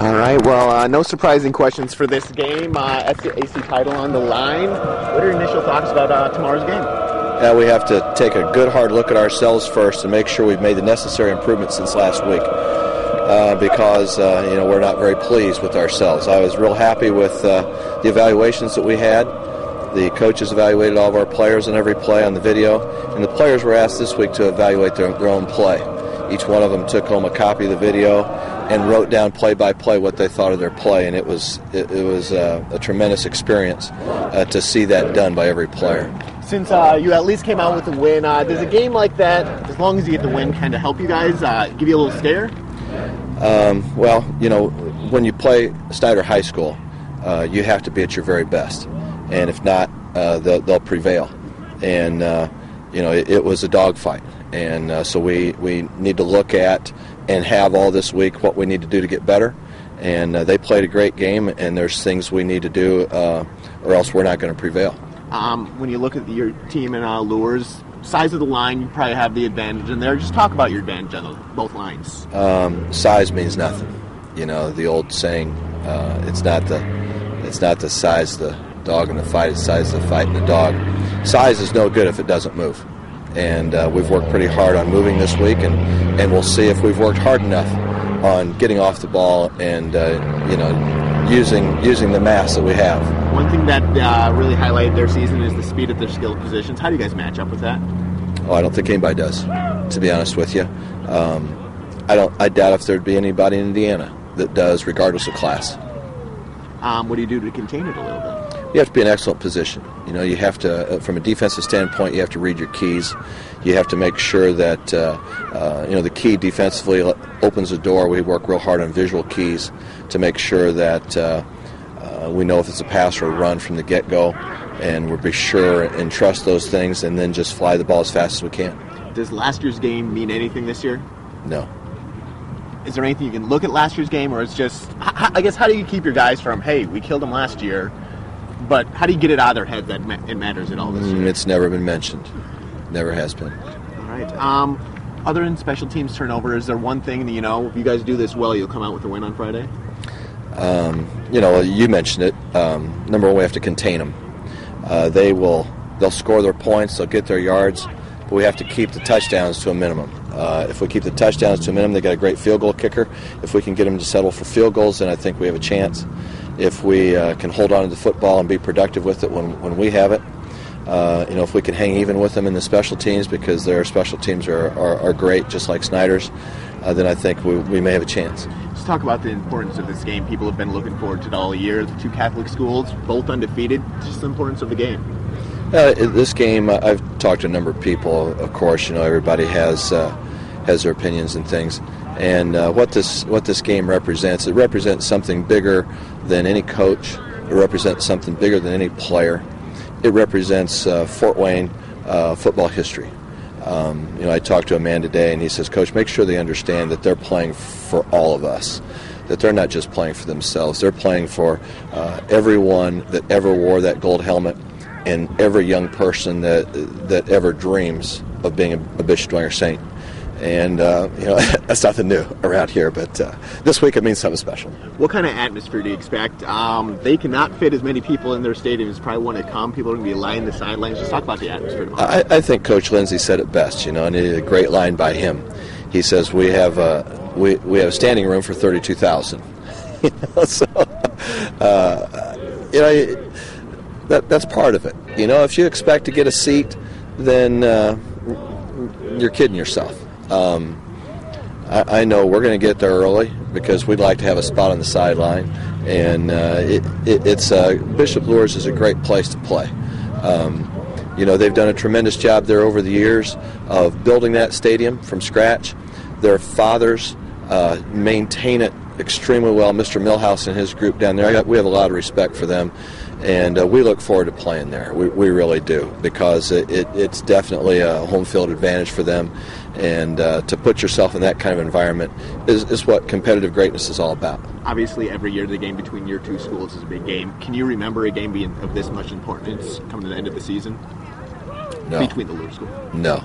All right, well, no surprising questions for this game. SAC title on the line. What are your initial thoughts about tomorrow's game? Yeah, we have to take a good hard look at ourselves first and make sure we've made the necessary improvements since last week because we're not very pleased with ourselves. I was real happy with the evaluations that we had. The coaches evaluated all of our players in every play on the video, and the players were asked this week to evaluate their own play. Each one of them took home a copy of the video and wrote down play-by-play what they thought of their play, and it was a tremendous experience to see that done by every player. Since you at least came out with a win, does a game like that, as long as you get the win, kind of help you guys, give you a little scare? Well, when you play Snyder High School, you have to be at your very best, and if not, they'll prevail. And it was a dogfight, and so we need to look at and have all this week what we need to do to get better. And they played a great game, and there's things we need to do, or else we're not going to prevail. When you look at your team in Lures, size of the line, you probably have the advantage in there. Just talk about your advantage on both lines. Size means nothing. The old saying, it's not the size of the dog in the fight, it's the size of the fight in the dog. Size is no good if it doesn't move. And we've worked pretty hard on moving this week, and we'll see if we've worked hard enough on getting off the ball and using the mass that we have. One thing that really highlighted their season is the speed at their skilled positions. How do you guys match up with that? Oh, I don't think anybody does, to be honest with you. I doubt if there'd be anybody in Indiana that does, regardless of class. What do you do to contain it a little bit? You have to be in excellent position. You have to, from a defensive standpoint, you have to read your keys. You have to make sure that, the key defensively opens the door. We work real hard on visual keys to make sure that we know if it's a pass or a run from the get-go, and we'll be sure and trust those things and then just fly the ball as fast as we can. Does last year's game mean anything this year? No. Is there anything you can look at last year's game, or it's just, I guess, how do you keep your guys from, hey, we killed them last year, but how do you get it out of their heads that it matters at all this year? It's never been mentioned. Never has been. All right. Other than special teams turnover, is there one thing that, if you guys do this well, you'll come out with a win on Friday? You mentioned it. Number one, we have to contain them. They'll score their points, they'll get their yards, but we have to keep the touchdowns to a minimum. If we keep the touchdowns to a minimum, they got a great field goal kicker. If we can get them to settle for field goals, then I think we have a chance. If we can hold on to the football and be productive with it when we have it, if we can hang even with them in the special teams, because their special teams are great, just like Snyder's, then I think we may have a chance. Let's talk about the importance of this game. People have been looking forward to it all year. The two Catholic schools, both undefeated. Just the importance of the game. This game, I've talked to a number of people. Of course, everybody has their opinions and things. And what this game represents, it represents something bigger than any coach. It represents something bigger than any player. It represents Fort Wayne football history. I talked to a man today, and he says, Coach, make sure they understand that they're playing for all of us, that they're not just playing for themselves. They're playing for everyone that ever wore that gold helmet and every young person that ever dreams of being a Bishop Dwenger Saint. And, that's nothing new around here, but this week it means something special. What kind of atmosphere do you expect? They cannot fit as many people in their stadium as probably want to come. People are going to be lining the sidelines. Just talk about the atmosphere tomorrow. I think Coach Lindsay said it best, and a great line by him. He says, we have a standing room for 32,000. That's part of it. If you expect to get a seat, then you're kidding yourself. I know we're going to get there early because we'd like to have a spot on the sideline, and Bishop Luers is a great place to play. They've done a tremendous job there over the years of building that stadium from scratch. Their fathers maintain it extremely well. Mr. Millhouse and his group down there, we have a lot of respect for them, and we look forward to playing there. We really do, because it's definitely a home field advantage for them, and to put yourself in that kind of environment is what competitive greatness is all about. Obviously, every year the game between your two schools is a big game. Can you remember a game being of this much importance coming to the end of the season? No. Between the Lure schools? No.